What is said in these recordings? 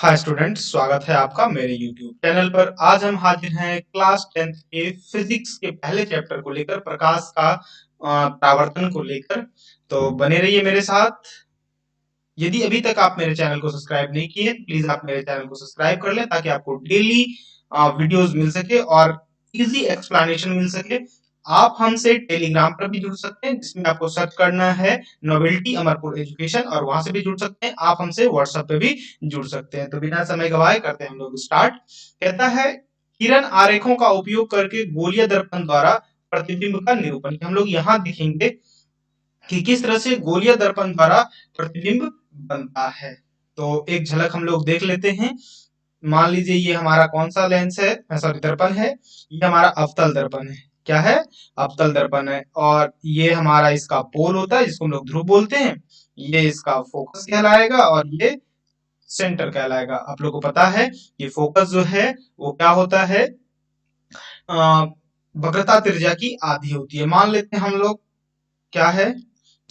Hi student, स्वागत है आपका मेरे YouTube चैनल पर। आज हम हाजिर हैं क्लास 10th के फिजिक्स के पहले चैप्टर को लेकर, प्रकाश का परावर्तन को लेकर। तो बने रहिए मेरे साथ। यदि अभी तक आप मेरे चैनल को सब्सक्राइब नहीं किए हैं, प्लीज आप मेरे चैनल को सब्सक्राइब कर लें ताकि आपको डेली वीडियोस मिल सके और इजी एक्सप्लेनेशन मिल सके। आप हमसे टेलीग्राम पर भी जुड़ सकते हैं, जिसमें आपको सर्च करना है नोवेल्टी अमरपुर एजुकेशन, और वहां से भी जुड़ सकते हैं। आप हमसे व्हाट्सएप पे भी जुड़ सकते हैं। तो बिना समय गवाए करते हैं हम लोग स्टार्ट। कहता है किरण आरेखों का उपयोग करके गोलीय दर्पण द्वारा प्रतिबिंब का निरूपण। हम लोग यहाँ देखेंगे कि किस तरह से गोलीय दर्पण द्वारा प्रतिबिंब बनता है। तो एक झलक हम लोग देख लेते हैं। मान लीजिए ये हमारा कौन सा लेंस है, सॉरी दर्पण है। ये हमारा अवतल दर्पण है। क्या है? अवतल दर्पण है। और ये हमारा इसका पोल होता है, जिसको हम लोग ध्रुव बोलते हैं। ये इसका फोकस कहलाएगा और ये सेंटर कहलाएगा। आप लोग को पता है कि फोकस जो है वो क्या होता है, वक्रता त्रिज्या की आधी होती है। मान लेते हैं हम लोग क्या है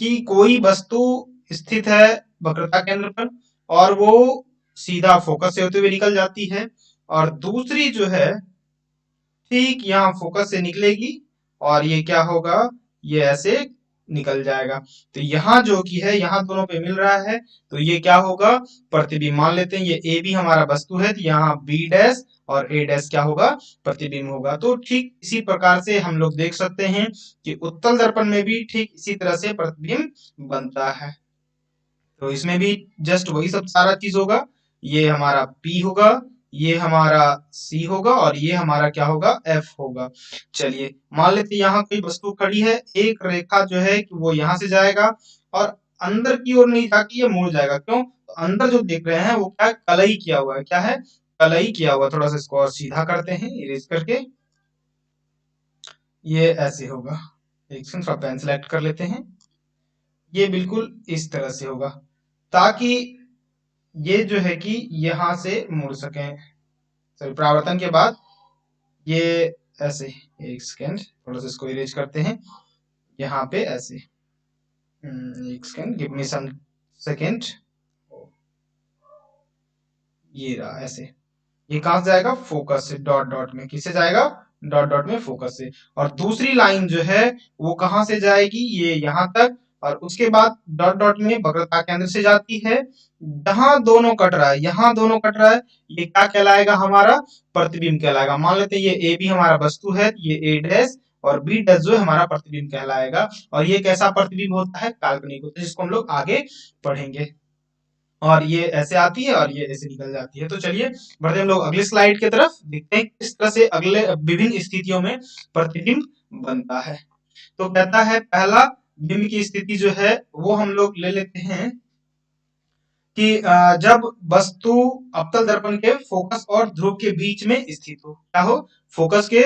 कि कोई वस्तु स्थित है वक्रता केंद्र पर, और वो सीधा फोकस से होते हुए निकल जाती है, और दूसरी जो है ठीक यहाँ फोकस से निकलेगी, और ये क्या होगा, ये ऐसे निकल जाएगा। तो यहाँ जो कि है, यहाँ दोनों पे मिल रहा है, तो ये क्या होगा, प्रतिबिंब। मान लेते हैं ये ए भी हमारा वस्तु है, तो यहाँ बी डैश और ए डैश क्या होगा, प्रतिबिंब होगा। तो ठीक इसी प्रकार से हम लोग देख सकते हैं कि उत्तल दर्पण में भी ठीक इसी तरह से प्रतिबिंब बनता है। तो इसमें भी जस्ट वही सब सारा चीज होगा। ये हमारा P होगा, ये हमारा C होगा, और ये हमारा क्या होगा, F होगा। चलिए मान लेते यहाँ कोई वस्तु खड़ी है, एक रेखा जो है कि वो यहाँ से जाएगा और अंदर की ओर नहीं जाके ये मुड़ जाएगा। क्यों? तो अंदर जो देख रहे हैं वो क्या है, कलई किया हुआ है। क्या है? कलई किया हुआ। थोड़ा सा इसको और सीधा करते हैं इरेज करके। ये ऐसे होगा। एक सेकंड, थोड़ा पेन सेलेक्ट कर लेते हैं। ये बिल्कुल इस तरह से होगा, ताकि ये जो है कि यहाँ से मुड़ सके। सॉरी, परावर्तन के बाद ये ऐसे। एक सेकेंड, थोड़ा सा इसको इरेज करते हैं यहाँ पे ऐसे। एक सेकेंड, गिव मी सम सेकेंड। ये रहा ऐसे। ये कहां से जाएगा, फोकस से, डॉट डॉट में। किससे जाएगा, डॉट डॉट में, फोकस से। और दूसरी लाइन जो है वो कहां से जाएगी, ये यहां तक, और उसके बाद डॉट डॉट में वक्रता केंद्र से जाती है। जहां दोनों कट रहा है, यहाँ दोनों कट रहा है, ये क्या कहलाएगा, हमारा प्रतिबिंब कहलाएगा। मान लेते हैं ये ए भी हमारा वस्तु है, ये ए डैश और बी डैश जो है हमारा प्रतिबिंब कहलाएगा। और ये कैसा प्रतिबिंब होता है, काल्पनिक होता है, जिसको हम लोग आगे पढ़ेंगे। और ये ऐसे आती है और ये ऐसे निकल जाती है। तो चलिए बढ़ते हम लोग अगली स्लाइड की तरफ, देखते हैं किस तरह से अगले विभिन्न स्थितियों में प्रतिबिंब बनता है। तो कहता है पहला बिंब की स्थिति जो है वो हम लोग ले लेते हैं कि जब वस्तु अवतल दर्पण के फोकस और ध्रुव के बीच में स्थित हो। क्या हो, फोकस के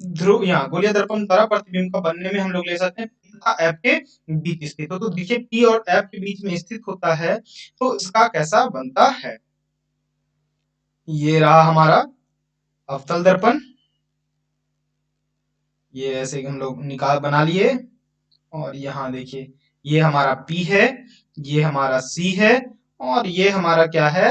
ध्रुव, यहाँ गोलीय दर्पण द्वारा प्रतिबिंब का बनने में हम लोग ले सकते हैं तथा एफ के बीच स्थित हो। तो देखिए पी और एफ के बीच में स्थित होता है, तो इसका कैसा बनता है। ये रहा हमारा अवतल दर्पण। ये ऐसे हम लोग निकाल बना लिए। और यहाँ देखिए ये हमारा P है, ये हमारा C है, और ये हमारा क्या है,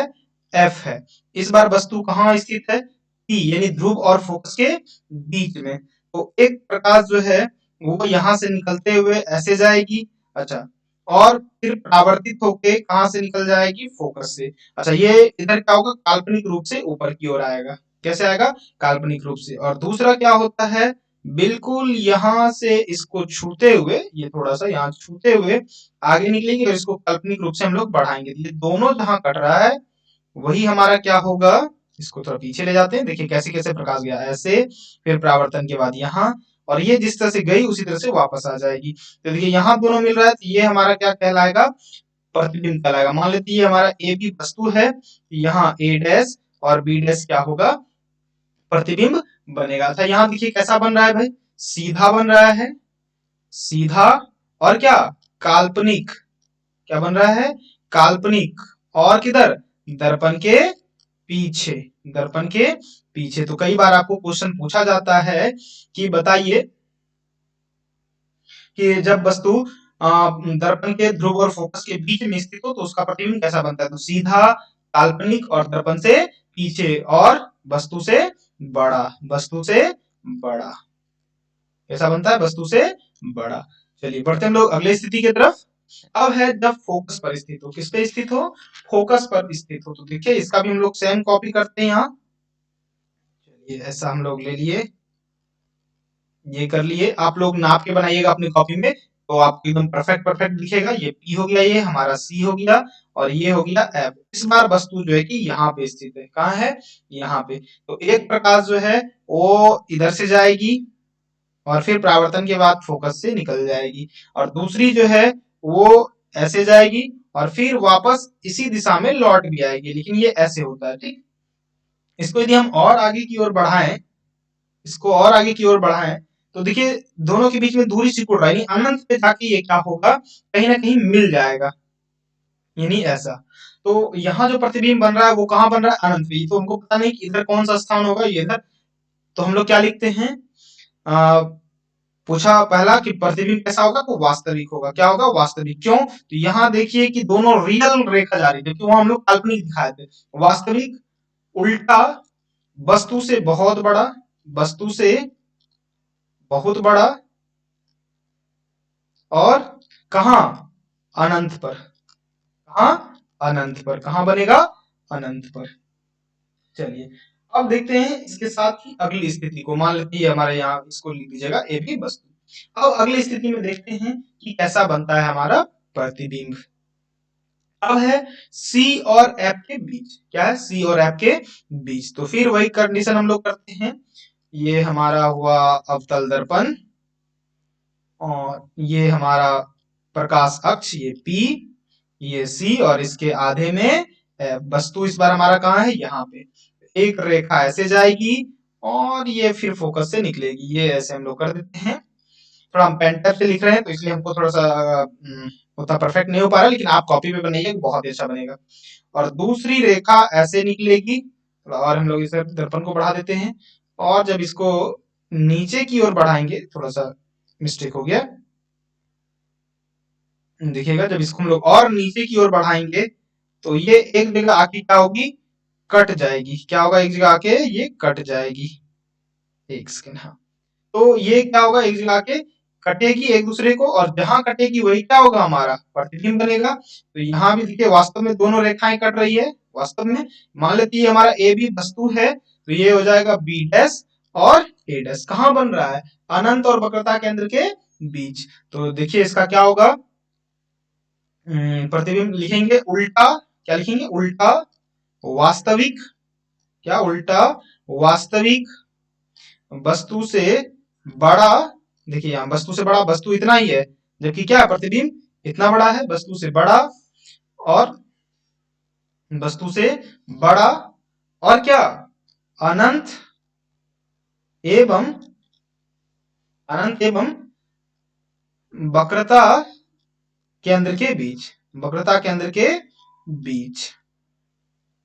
F है। इस बार वस्तु कहाँ स्थित है, P यानी ध्रुव और फोकस के बीच में। तो एक प्रकाश जो है वो यहाँ से निकलते हुए ऐसे जाएगी। अच्छा, और फिर परावर्तित होके कहाँ से निकल जाएगी, फोकस से। अच्छा, ये इधर क्या होगा, काल्पनिक रूप से ऊपर की ओर आएगा। कैसे आएगा, काल्पनिक रूप से। और दूसरा क्या होता है, बिल्कुल यहाँ से इसको छूते हुए, ये थोड़ा सा यहाँ छूते हुए आगे निकलेंगे, और इसको काल्पनिक रूप से हम लोग बढ़ाएंगे। ये दोनों जहां कट रहा है वही हमारा क्या होगा, इसको थोड़ा पीछे ले जाते हैं। देखिए कैसे कैसे प्रकाश गया ऐसे, फिर परावर्तन के बाद यहाँ, और ये जिस तरह से गई उसी तरह से वापस आ जाएगी। तो देखिए यहाँ दोनों मिल रहा है, तो ये हमारा क्या कहलाएगा, प्रतिबिंब कहलाएगा। मान लेते हैं ये हमारा ए बी वस्तु है, यहाँ ए डैश और बी डैश क्या होगा, प्रतिबिंब बनेगा। अच्छा यहाँ देखिए कैसा बन रहा है भाई, सीधा बन रहा है, सीधा, और क्या, काल्पनिक। क्या बन रहा है, काल्पनिक। और किधर, दर्पण के पीछे, दर्पण के पीछे। तो कई बार आपको क्वेश्चन पूछा जाता है कि बताइए कि जब वस्तु दर्पण के ध्रुव और फोकस के बीच में स्थित हो तो उसका प्रतिबिंब कैसा बनता है। तो सीधा, काल्पनिक और दर्पण से पीछे और वस्तु से बड़ा, वस्तु से बड़ा कैसा बनता है, वस्तु से बड़ा। चलिए बढ़ते हम लोग अगले स्थिति की तरफ। अब है जब फोकस पर स्थित हो, किस पे स्थित हो, फोकस पर स्थित हो। तो देखिए इसका भी हम लोग सेम कॉपी करते हैं यहाँ। चलिए ऐसा हम लोग ले लिए, ये कर लिए, आप लोग नाप के बनाइएगा अपनी कॉपी में, तो आपको एकदम परफेक्ट परफेक्ट दिखेगा। ये पी हो गया, ये हमारा सी हो गया, और ये हो गया एफ। इस बार वस्तु जो है कि यहाँ पे स्थित है, कहाँ है, यहाँ पे। तो एक प्रकाश जो है वो इधर से जाएगी और फिर परावर्तन के बाद फोकस से निकल जाएगी, और दूसरी जो है वो ऐसे जाएगी और फिर वापस इसी दिशा में लौट भी आएगी, लेकिन ये ऐसे होता है, ठीक। इसको यदि हम और आगे की ओर बढ़ाएं, इसको और आगे की ओर बढ़ाएं, तो देखिए दोनों के बीच में दूरी सिकुड़ रहा है, यानी अनंत पे जाके ये क्या होगा, कहीं ना कहीं मिल जाएगा, यानी ऐसा। तो यहाँ जो प्रतिबिंब बन रहा है वो कहाँ बन रहा है, अनंत पे। तो हमको पता नहीं कि इधर कौन सा स्थान होगा, ये इधर। तो हम लोग क्या लिखते हैं, आ, पूछा पहला कि प्रतिबिंब कैसा होगा, तो वास्तविक होगा। क्या होगा, वास्तविक। क्यों, तो यहाँ देखिए कि दोनों रियल रेखा जा रही थी, क्योंकि वहां हम लोग काल्पनिक दिखाए थे। वास्तविक, उल्टा, वस्तु से बहुत बड़ा, वस्तु से बहुत बड़ा, और कहा, अनंत पर। कहा, अनंत पर। कहां बनेगा, अनंत पर। चलिए अब देखते हैं इसके साथ ही अगली स्थिति को। मान लीजिए हमारे यहाँ इसको लिख दीजिएगा ए भी वस्तु। अब अगली स्थिति में देखते हैं कि कैसा बनता है हमारा प्रतिबिंब। अब है सी और एफ के बीच, क्या है, सी और एफ के बीच। तो फिर वही कंडीशन हम लोग करते हैं। ये हमारा हुआ अवतल दर्पण, और ये हमारा प्रकाश अक्ष, ये पी, ये सी, और इसके आधे में वस्तु इस बार हमारा कहाँ है, यहाँ पे। एक रेखा ऐसे जाएगी और ये फिर फोकस से निकलेगी, ये ऐसे हम लोग कर देते हैं। थोड़ा हम पेन टैब से लिख रहे हैं तो इसलिए हमको थोड़ा सा उतना परफेक्ट नहीं हो पा रहा, लेकिन आप कॉपी पे बनाइए, बहुत ही अच्छा बनेगा। और दूसरी रेखा ऐसे निकलेगी, थोड़ा और हम लोग इसे दर्पण को बढ़ा देते हैं, और जब इसको नीचे की ओर बढ़ाएंगे, थोड़ा सा मिस्टेक हो गया, देखिएगा जब इसको हम लोग और नीचे की ओर बढ़ाएंगे तो ये एक जगह आके क्या होगी, कट जाएगी। क्या होगा, एक जगह आके ये कट जाएगी। एक सेकंड, हाँ। तो ये क्या होगा, एक जगह आके कटेगी एक दूसरे को, और जहां कटेगी वही क्या होगा, हमारा प्रतिबिंब बनेगा। तो यहाँ भी देखिए वास्तव में दोनों रेखाएं कट रही है, वास्तव में। मान लेते हैं हमारा ए भी वस्तु है, तो ये हो जाएगा बी डैश और ए डैश। कहाँ बन रहा है, अनंत और वक्रता केंद्र के बीच। तो देखिए इसका क्या होगा, प्रतिबिंब लिखेंगे उल्टा, क्या लिखेंगे, उल्टा वास्तविक, क्या, उल्टा वास्तविक वस्तु से बड़ा। देखिए यहाँ वस्तु से बड़ा, वस्तु इतना ही है, जबकि क्या है, प्रतिबिंब इतना बड़ा है, वस्तु से बड़ा, और वस्तु से बड़ा, और क्या, अनंत एवं, अनंत एवं वक्रता केंद्र के बीच, वक्रता केंद्र के बीच।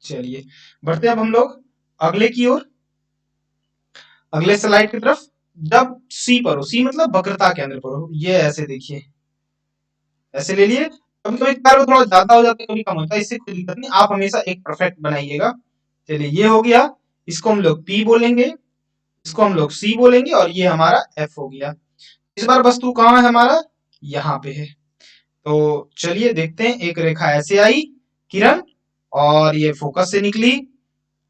चलिए बढ़ते हैं अब हम लोग अगले की ओर, अगले स्लाइड की तरफ। जब सी पर हो, सी मतलब वक्रता केंद्र पर हो, ये ऐसे देखिए, ऐसे ले लिए। कभी कभी कर्व थोड़ा ज्यादा हो जाता है, कभी कम होता है, इससे कोई दिक्कत नहीं, आप हमेशा एक परफेक्ट बनाइएगा। चलिए ये हो गया, इसको हम लोग पी बोलेंगे, इसको हम लोग सी बोलेंगे, और ये हमारा एफ हो गया। इस बार वस्तु कहाँ है हमारा, यहाँ पे है। तो चलिए देखते हैं, एक रेखा ऐसे आई किरण, और ये फोकस से निकली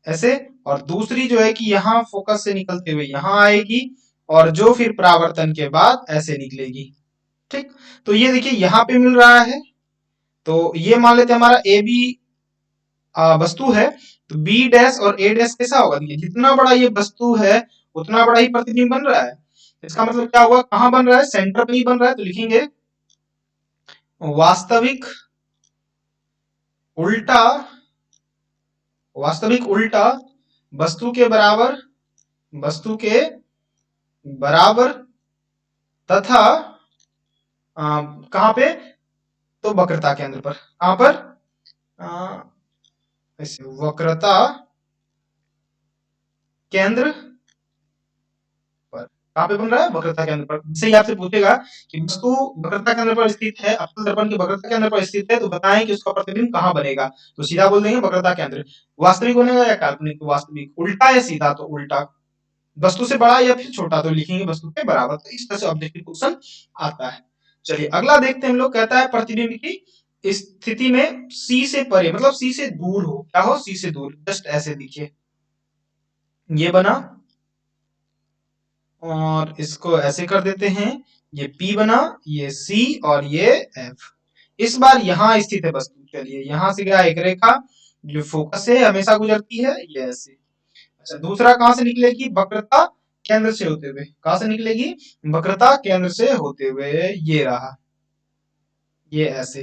ऐसे, और दूसरी जो है कि यहाँ फोकस से निकलते हुए यहाँ आएगी, और जो फिर परावर्तन के बाद ऐसे निकलेगी, ठीक। तो ये देखिए यहाँ पे मिल रहा है, तो ये मान लेते हैं हमारा ए बी वस्तु है, तो बी डैश और ए डैश कैसा होगा, देखिए जितना बड़ा ये वस्तु है उतना बड़ा ही प्रतिबिंब बन रहा है। इसका मतलब क्या हुआ, कहां बन रहा है, सेंटर पे ही बन रहा है। तो लिखेंगे वास्तविक उल्टा, वास्तविक उल्टा वस्तु के बराबर, वस्तु के बराबर, तथा कहां पे, तो वक्रता केंद्र पर। कहां पर, ऐसे वक्रता केंद्र पर। कहाँ पे बन रहा है? वक्रता केंद्र पर। जैसे ही आपसे पूछेगा कि वस्तु वक्रता केंद्र पर स्थित है, अवतल दर्पण के वक्रता केंद्र पर स्थित है, तो बताएं कि उसका प्रतिबिंब कहाँ बनेगा? तो सीधा बोल देंगे वक्रता केंद्र। वास्तविक बनेगा या काल्पनिक? वास्तविक। उल्टा या सीधा? तो उल्टा। वस्तु से बड़ा या फिर छोटा? तो लिखेंगे वस्तु के बराबर। तो इस तरह से ऑब्जेक्टिव क्वेश्चन आता है। चलिए अगला देखते हैं हम लोग। कहता है प्रतिबिंब की स्थिति में सी से परे, मतलब सी से दूर हो। क्या हो? सी से दूर। जस्ट ऐसे देखिए, ये बना और इसको ऐसे कर देते हैं, ये P बना, ये C और ये F। इस बार यहां स्थित है वस्तु। चलिए यहां से गया एक रेखा जो फोकस से हमेशा गुजरती है, ये ऐसे। अच्छा, दूसरा कहां से निकलेगी? वक्रता केंद्र से होते हुए। कहां से निकलेगी? वक्रता केंद्र से होते हुए। ये रहा, ये ऐसे।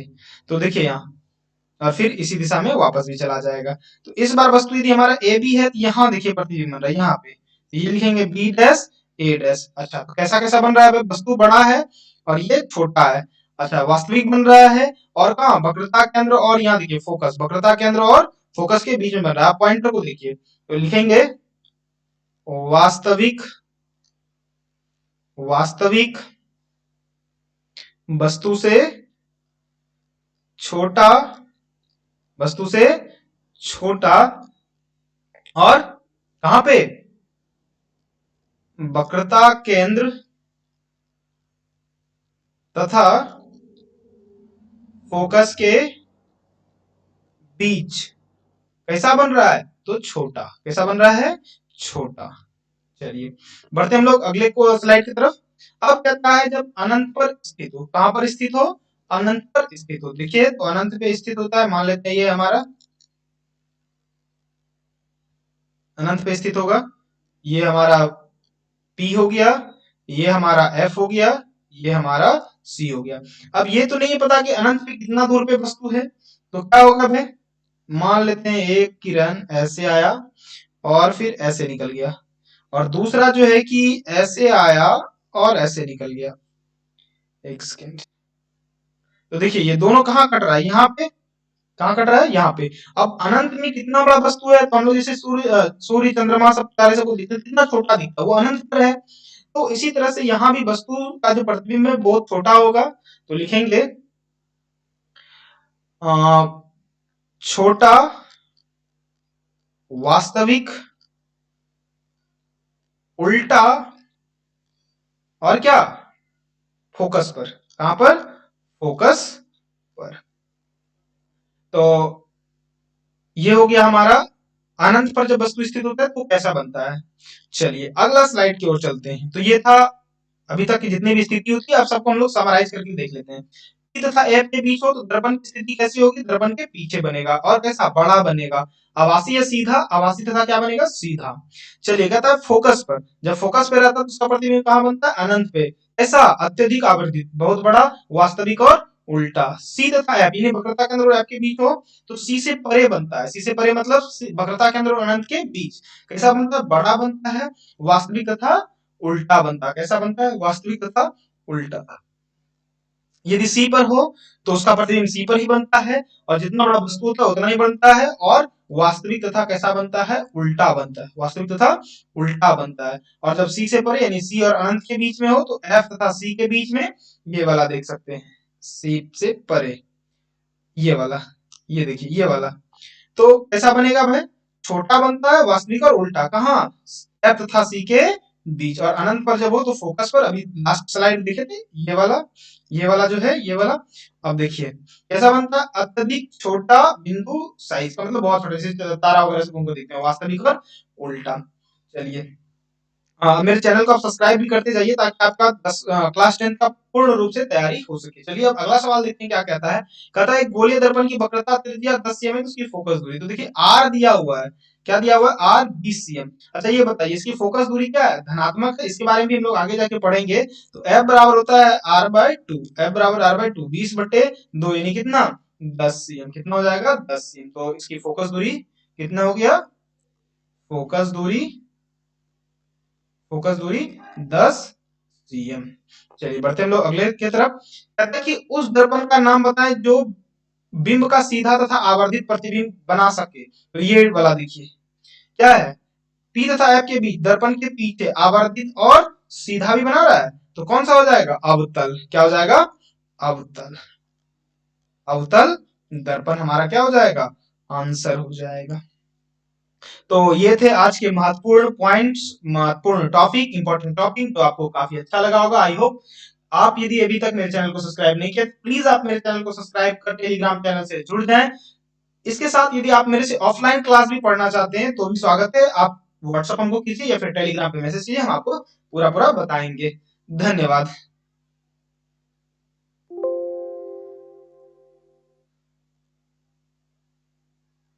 तो देखिए यहाँ, और फिर इसी दिशा में वापस भी चला जाएगा। तो इस बार वस्तु यदि हमारा ए बी है, तो यहाँ देखिए प्रतिबिंब बन रहा है यहाँ पे। तो ये लिखेंगे बी डैश ए डैश। अच्छा, तो कैसा कैसा बन रहा है? वस्तु बड़ा है और ये छोटा है। अच्छा, वास्तविक बन रहा है और कहाँ? वक्रता केंद्र और यहाँ देखिए फोकस। वक्रता केंद्र और फोकस के बीच में बन रहा है। पॉइंटर को देखिए, तो लिखेंगे वास्तविक, वास्तविक वस्तु से छोटा, वस्तु से छोटा और कहां पे? वक्रता केंद्र तथा फोकस के बीच। कैसा बन रहा है? तो छोटा। कैसा बन रहा है? छोटा। चलिए बढ़ते हम लोग अगले को स्लाइड की तरफ। अब कहता है जब अनंत पर स्थित हो। कहां पर स्थित हो? अनंत पर स्थित हो। देखिए, तो अनंत पे स्थित होता है, मान लेते हैं ये हमारा अनंत पे स्थित होगा। ये हमारा P हो गया, ये हमारा F हो गया, ये हमारा C हो गया। अब ये तो नहीं पता कि अनंत पे कितना दूर पे वस्तु है, तो क्या होगा भाई? मान लेते हैं एक किरण ऐसे आया और फिर ऐसे निकल गया, और दूसरा जो है कि ऐसे आया और ऐसे निकल गया। एक सेकेंड। तो देखिए ये दोनों कहाँ कट रहा है? यहाँ पे। कहाँ कट रहा है? यहाँ पे। अब अनंत में कितना बड़ा वस्तु है? तो हम लोग जैसे सूर्य चंद्रमा सब तारे सबको दिखते हैं, कितना छोटा दिखता है, वो अनंत पर है। तो इसी तरह से यहाँ भी वस्तु का जो प्रतिबिंब है बहुत छोटा होगा। तो लिखेंगे छोटा वास्तविक उल्टा और क्या? फोकस पर। कहां पर? फोकस पर। तो ये हो गया हमारा अनंत पर जब वस्तु स्थित होता है तो कैसा बनता है। चलिए अगला स्लाइड की ओर चलते हैं। तो ये था अभी तक की जितनी भी स्थिति होती है, आप सबको हम लोग समराइज करके देख लेते हैं। P तथा F के बीच हो तो दर्पण की स्थिति कैसी होगी? दर्पण के पीछे बनेगा और कैसा? बड़ा बनेगा। आवासी या सीधा? आवासी तथा क्या बनेगा? सीधा। चलिए कहता है फोकस पर। जब फोकस पे रहता है तो उसका प्रतिबिंब कहां बनता है? अनंत पे। ऐसा अत्यधिक आवर्धित, बहुत बड़ा, वास्तविक और उल्टा। C तथा F यानी वक्रता केंद्र और F के बीच हो तो C से परे बनता है। C से परे मतलब वक्रता केंद्र और अनंत के बीच। कैसा बनता है? बड़ा बनता है, वास्तविक तथा उल्टा बनता है। कैसा बनता है? वास्तविक तथा उल्टा। यदि C पर हो तो उसका प्रतिबिंब C पर ही बनता है, और जितना बड़ा वस्तु होता है उतना ही बनता है, और वास्तविक तथा कैसा बनता है? उल्टा बनता है। वास्तविक तथा उल्टा बनता है। और जब C से परे यानी C और अनंत के बीच में हो तो F तथा C के बीच में ये वाला देख सकते हैं, C से परे ये वाला, ये देखिए ये वाला। तो कैसा बनेगा भाई? छोटा बनता है, वास्तविक और उल्टा। कहाँ? F तथा C के बीच। और अनंत पर जब हो तो फोकस पर। अभी लास्ट स्लाइड देखे थे ये वाला, ये वाला जो है ये वाला। अब देखिए कैसा बनता है? अत्यधिक छोटा बिंदु साइज का, मतलब बहुत छोटे से तारा वगैरह से उनको देखते हैं, वास्तविक और उल्टा। चलिए मेरे चैनल को आप सब्सक्राइब भी करते जाइए ताकि आपका क्लास 10 का पूर्ण रूप से तैयारी हो सके। चलिए अब अगला सवाल देखते हैं क्या कहता है। कहता है गोलीय दर्पण की वक्रता त्रिज्या 10 cm है, तो उसकी फोकस दूरी। तो देखिए आर दिया हुआ है, क्या दिया हुआ है? R 20 cm। अच्छा ये बताइए इसकी फोकस दूरी क्या है? धनात्मक है। इसके बारे में भी हम लोग आगे जाके पढ़ेंगे। तो एफ बराबर होता है आर बाय टू। एफ बराबर आर बाय टू, 20/2 यानी कितना? 10 cm। कितना हो जाएगा? 10 cm। तो इसकी फोकस दूरी कितना हो गया? फोकस दूरी, फोकस दूरी 10 cm। चलिए बढ़ते हम लोग अगले की तरफ। कहते हैं कि उस दर्पण का नाम बताएं जो बिंब का सीधा तथा आवर्धित प्रतिबिंब बना सके। तो ये वाला देखिए क्या है? P तथा F के बीच दर्पण के पीछे आवर्धित और सीधा भी बना रहा है, तो कौन सा हो जाएगा, अवतल। क्या हो जाएगा, अवतल। अवतल दर्पण हमारा क्या हो जाएगा, आंसर हो जाएगा। तो ये थे आज के महत्वपूर्ण पॉइंट्स, महत्वपूर्ण टॉपिक, इंपॉर्टेंट टॉपिक। तो आपको काफी अच्छा लगा होगा, आई होप। आप यदि अभी तक मेरे चैनल को सब्सक्राइब नहीं किया, प्लीज आप मेरे चैनल को सब्सक्राइब कर टेलीग्राम चैनल से जुड़ जाएं। इसके साथ यदि आप मेरे से ऑफलाइन क्लास भी पढ़ना चाहते हैं तो भी स्वागत है। आप व्हाट्सएप हमको कीजिए या फिर टेलीग्राम पे मैसेज कीजिए, हम आपको पूरा पूरा बताएंगे। धन्यवाद।